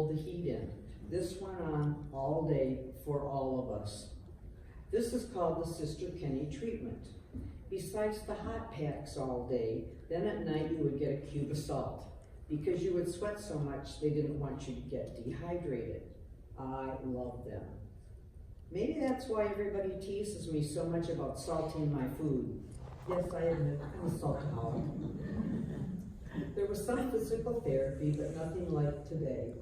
pulled the heat in. This went on all day for all of us. This is called the Sister Kenny treatment. Besides the hot packs all day, then at night you would get a cube of salt. Because you would sweat so much, they didn't want you to get dehydrated. I love them. Maybe that's why everybody teases me so much about salting my food. Yes, I admit I'm a saltaholic. There was some physical therapy, but nothing like today.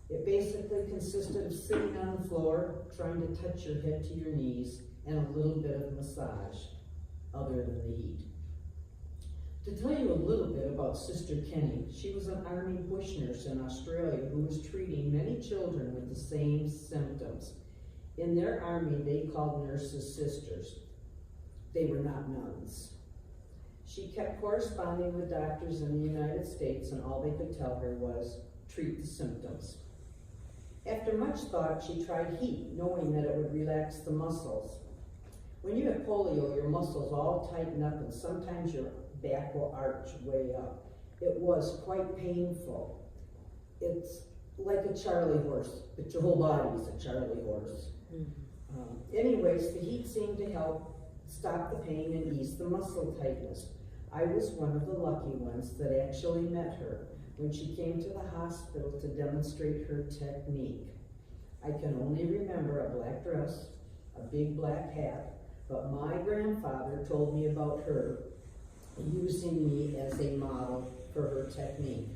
It basically consisted of sitting on the floor, trying to touch your head to your knees, and a little bit of massage, other than the heat. To tell you a little bit about Sister Kenny, she was an Army bush nurse in Australia who was treating many children with the same symptoms. In their army, they called nurses sisters. They were not nuns. She kept corresponding with doctors in the United States, and all they could tell her was, treat the symptoms. After much thought, she tried heat, knowing that it would relax the muscles. When you have polio, your muscles all tighten up, and sometimes your back will arch way up. It was quite painful. It's like a Charlie horse, but your whole body is a Charlie horse. Anyways, the heat seemed to help stop the pain and ease the muscle tightness. I was one of the lucky ones that actually met her when she came to the hospital to demonstrate her technique. I can only remember a black dress, a big black hat, but my grandfather told me about her using me as a model for her technique.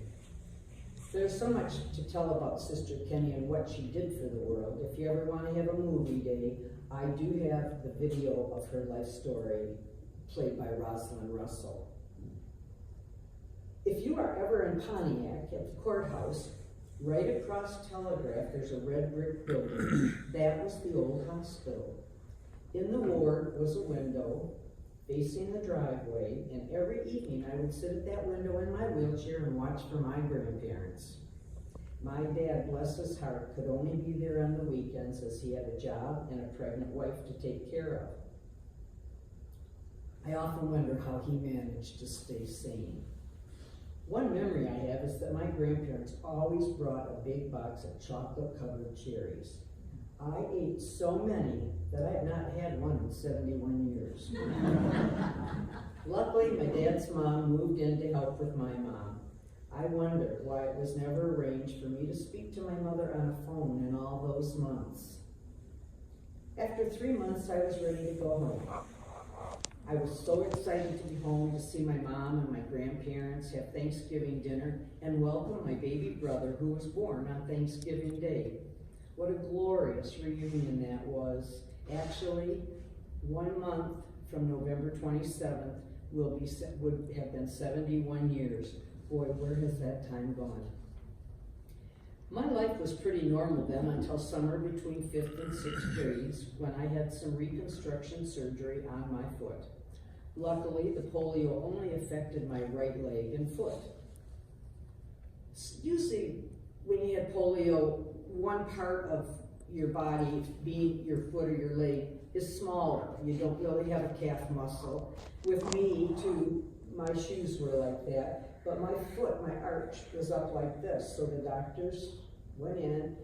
There's so much to tell about Sister Kenny and what she did for the world. If you ever want to have a movie day, I do have the video of her life story played by Rosalind Russell. If you are ever in Pontiac at the courthouse, right across Telegraph, there's a red brick building. That was the old hospital. In the ward was a window facing the driveway, and every evening I would sit at that window in my wheelchair and watch for my grandparents. My dad, bless his heart, could only be there on the weekends as he had a job and a pregnant wife to take care of. I often wonder how he managed to stay sane. One memory I have is that my grandparents always brought a big box of chocolate-covered cherries. I ate so many that I have not had one in 71 years. Luckily, my dad's mom moved in to help with my mom. I wonder why it was never arranged for me to speak to my mother on a phone in all those months. After 3 months, I was ready to go home. I was so excited to be home to see my mom and my grandparents, have Thanksgiving dinner, and welcome my baby brother who was born on Thanksgiving Day. What a glorious reunion that was. Actually, 1 month from November 27th would have been 71 years. Boy, where has that time gone? My life was pretty normal then until summer between 5th and 6th grades when I had some reconstruction surgery on my foot. Luckily, the polio only affected my right leg and foot. Usually, when you had polio, one part of your body, being your foot or your leg, is smaller. You don't really have a calf muscle. With me, too, my shoes were like that, but my foot, my arch, was up like this. So the doctors went in,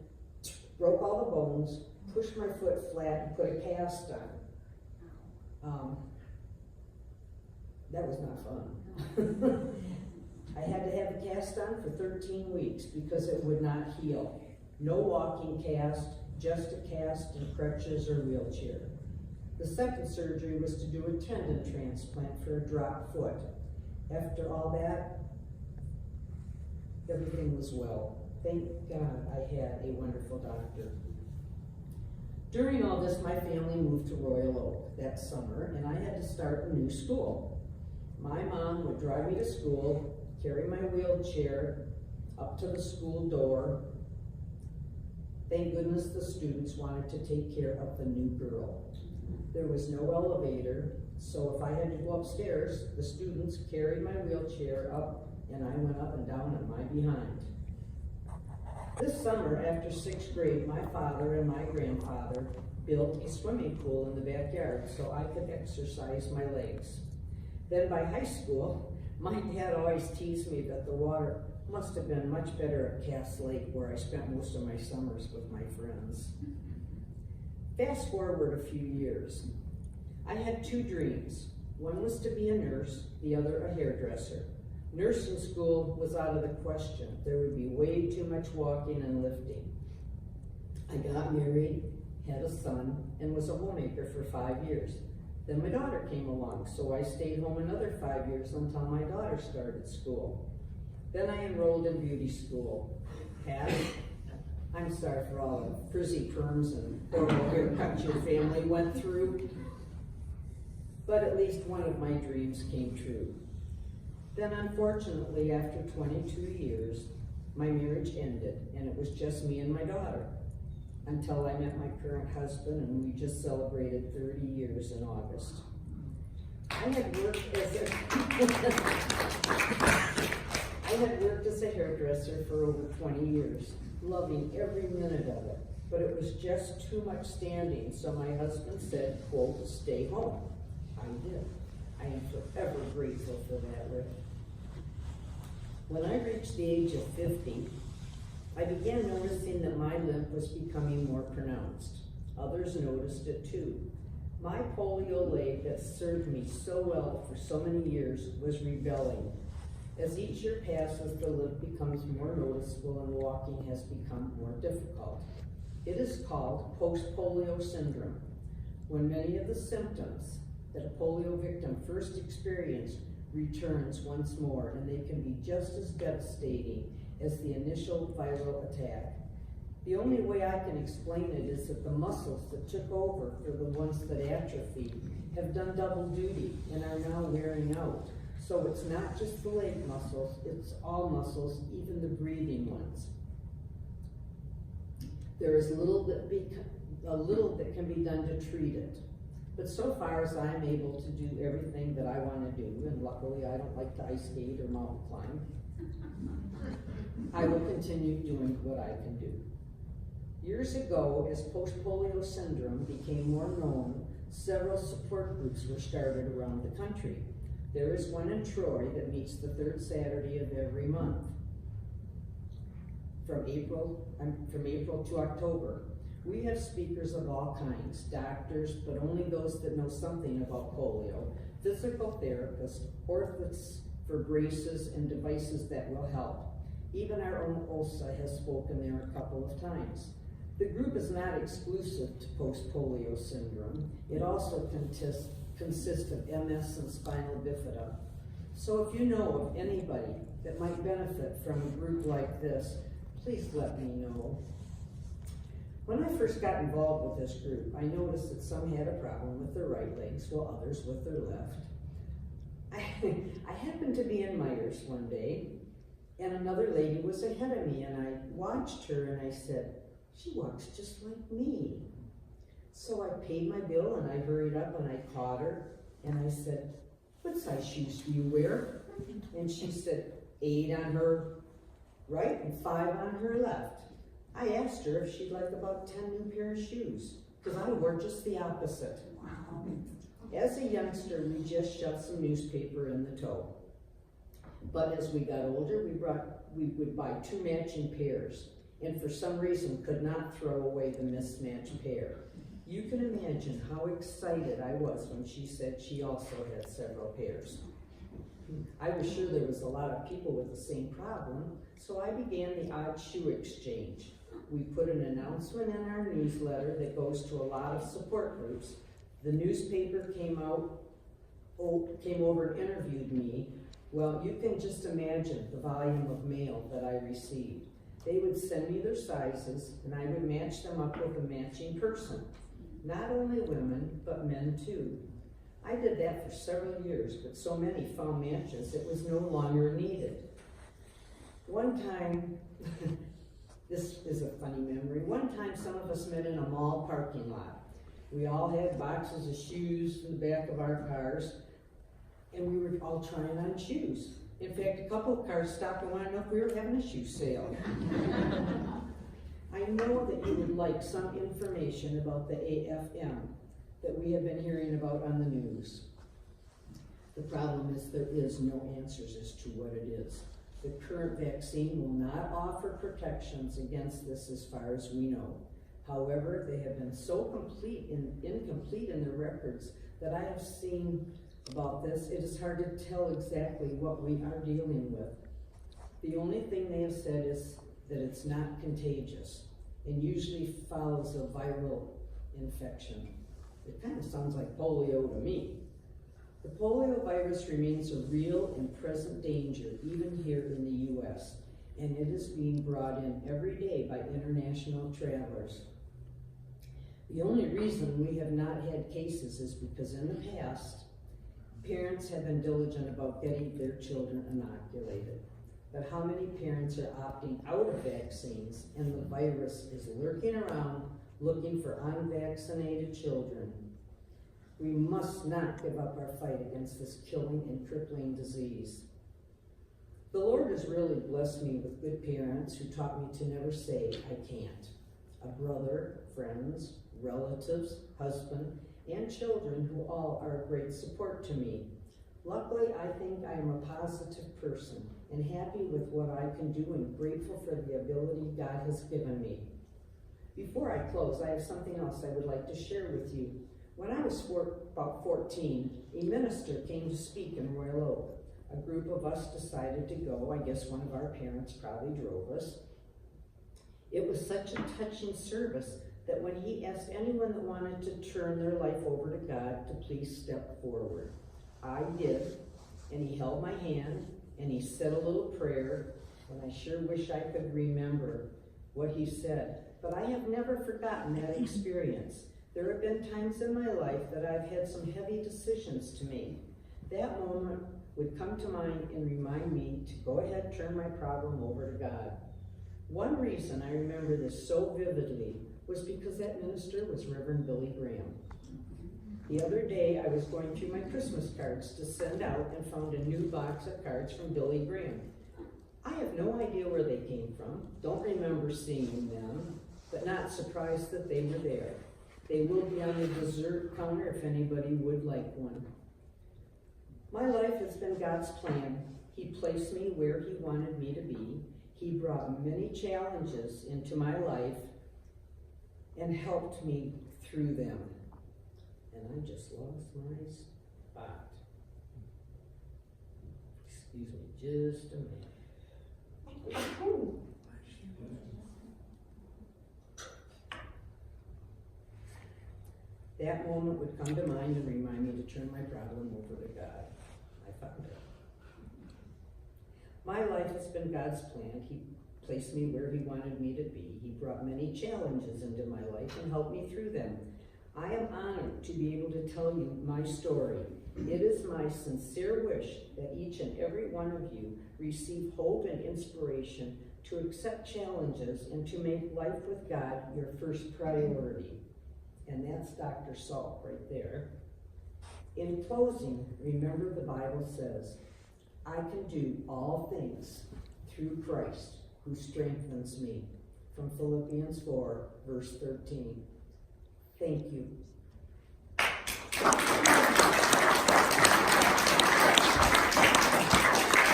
broke all the bones, pushed my foot flat, and put a cast on. That was not fun. I had to have a cast on for 13 weeks because it would not heal. No walking cast, just a cast in crutches or wheelchair. The second surgery was to do a tendon transplant for a dropped foot. After all that, everything was well. Thank God I had a wonderful doctor. During all this, my family moved to Royal Oak that summer, and I had to start a new school. My mom would drive me to school, carry my wheelchair up to the school door. Thank goodness the students wanted to take care of the new girl. There was no elevator, so if I had to go upstairs, the students carried my wheelchair up, and I went up and down on my behind. This summer, after 6th grade, my father and my grandfather built a swimming pool in the backyard so I could exercise my legs. Then by high school, my dad always teased me that the water Must have been much better at Cass Lake, where I spent most of my summers with my friends. Fast forward a few years. I had two dreams. One was to be a nurse, the other a hairdresser. Nursing school was out of the question. There would be way too much walking and lifting. I got married, had a son, and was a homemaker for 5 years. Then my daughter came along, so I stayed home another 5 years until my daughter started school. Then I enrolled in beauty school. I'm sorry for all the frizzy perms and horrible haircuts your family went through, but at least one of my dreams came true. Then unfortunately, after 22 years, my marriage ended, and it was just me and my daughter, until I met my current husband, and we just celebrated 30 years in August. I had worked as a hairdresser for over 20 years, loving every minute of it, but it was just too much standing, so my husband said, quote, stay home. I did. I am forever grateful for that lift. When I reached the age of 50, I began noticing that my limp was becoming more pronounced. Others noticed it too. My polio leg that served me so well for so many years was rebelling. As each year passes, the limp becomes more noticeable and walking has become more difficult. It is called post-polio syndrome, when many of the symptoms that a polio victim first experienced returns once more, and they can be just as devastating as the initial viral attack. The only way I can explain it is that the muscles that took over for the ones that atrophied have done double duty and are now wearing out. So it's not just the leg muscles, it's all muscles, even the breathing ones. There is little that can be done to treat it. But so far as I'm able to do everything that I want to do, and luckily I don't like to ice skate or mountain climb, I will continue doing what I can do. Years ago, as post-polio syndrome became more known, several support groups were started around the country. There is one in Troy that meets the third Saturday of every month, from April to October. We have speakers of all kinds, doctors, but only those that know something about polio, physical therapists, orthotists for braces and devices that will help. Even our own OSA has spoken there a couple of times. The group is not exclusive to post-polio syndrome. It also consists of MS and spinal bifida. So if you know of anybody that might benefit from a group like this, please let me know. When I first got involved with this group, I noticed that some had a problem with their right legs while others with their left. I happened to be in Myers one day, and another lady was ahead of me, and I watched her and I said, she walks just like me. So I paid my bill and I hurried up and I caught her and I said, what size shoes do you wear? And she said, 8 on her right and 5 on her left. I asked her if she'd like about 10 new pair of shoes, because I wore just the opposite. Wow. As a youngster, we just shoved some newspaper in the toe. But as we got older, we would buy 2 matching pairs, and for some reason could not throw away the mismatched pair. You can imagine how excited I was when she said she also had several pairs. I was sure there was a lot of people with the same problem, so I began the odd shoe exchange. We put an announcement in our newsletter that goes to a lot of support groups. The newspaper came over and interviewed me. Well, you can just imagine the volume of mail that I received. They would send me their sizes, and I would match them up with a matching person. Not only women, but men too. I did that for several years, but so many found matches it was no longer needed. One time, this is a funny memory, one time some of us met in a mall parking lot. We all had boxes of shoes in the back of our cars, and we were all trying on shoes. In fact, a couple of cars stopped and wanted to know if we were having a shoe sale. I know that you would like some information about the AFM that we have been hearing about on the news. The problem is there is no answers as to what it is. The current vaccine will not offer protections against this as far as we know. However, they have been so incomplete in their records that I have seen about this, it is hard to tell exactly what we are dealing with. The only thing they have said is that it's not contagious and usually follows a viral infection. It kind of sounds like polio to me. The polio virus remains a real and present danger even here in the U.S., and it is being brought in every day by international travelers. The only reason we have not had cases is because in the past, parents have been diligent about getting their children inoculated. But how many parents are opting out of vaccines and the virus is lurking around looking for unvaccinated children? We must not give up our fight against this killing and crippling disease. The Lord has really blessed me with good parents who taught me to never say, I can't. A brother, friends, relatives, husband, and children who all are a great support to me. Luckily, I think I am a positive person and happy with what I can do and grateful for the ability God has given me. Before I close, I have something else I would like to share with you. When I was about 14, a minister came to speak in Royal Oak. A group of us decided to go. I guess one of our parents probably drove us. It was such a touching service that when he asked anyone that wanted to turn their life over to God to please step forward. I did, and he held my hand, and he said a little prayer, and I sure wish I could remember what he said. But I have never forgotten that experience. There have been times in my life that I've had some heavy decisions to make. That moment would come to mind and remind me to go ahead, turn my problem over to God. One reason I remember this so vividly was because that minister was Reverend Billy Graham. The other day, I was going through my Christmas cards to send out and found a new box of cards from Billy Graham. I have no idea where they came from, don't remember seeing them, but not surprised that they were there. They will be on the dessert counter if anybody would like one. My life has been God's plan. He placed me where He wanted me to be. He brought many challenges into my life and helped me through them. And I just lost my spot. Excuse me just a minute. That moment would come to mind and remind me to turn my problem over to God. I found it. My life has been God's plan. He placed me where He wanted me to be. He brought many challenges into my life and helped me through them. I am honored to be able to tell you my story. It is my sincere wish that each and every one of you receive hope and inspiration to accept challenges and to make life with God your first priority. And that's Dr. Salt right there. In closing, remember the Bible says, I can do all things through Christ who strengthens me. From Philippians 4, verse 13. Thank you. I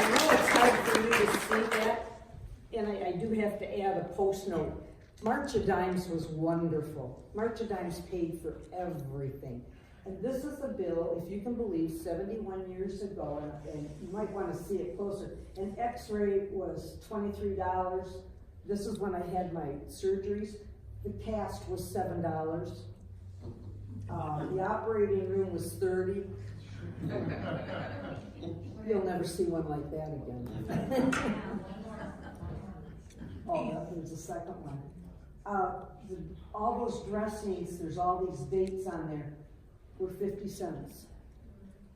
know it's hard for you to see that, and I do have to add a post note. March of Dimes was wonderful. March of Dimes paid for everything. And this is a bill, if you can believe, 71 years ago, and you might want to see it closer. An x-ray was $23. This is when I had my surgeries. The cast was $7. The operating room was $30. You'll never see one like that again. Oh, there's a second one. All those dressings, there's all these dates on there, were 50 cents.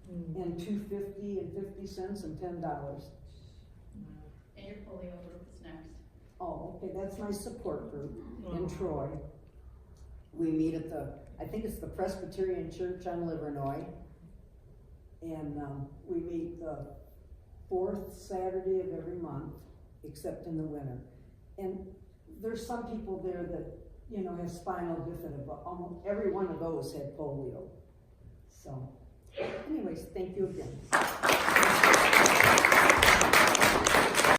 And $2.50 and 50 cents and $10. And your polio group is next. Oh, okay, that's my support group in Troy. We meet at I think it's the Presbyterian Church on Livernois. And we meet the 4th Saturday of every month, except in the winter. And there's some people there that, you know, have spinal bifida, but almost every one of those had polio. So, anyways, thank you again.